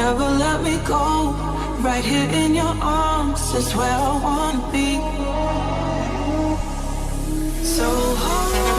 never let me go. Right here in your arms is where I wanna be. So hold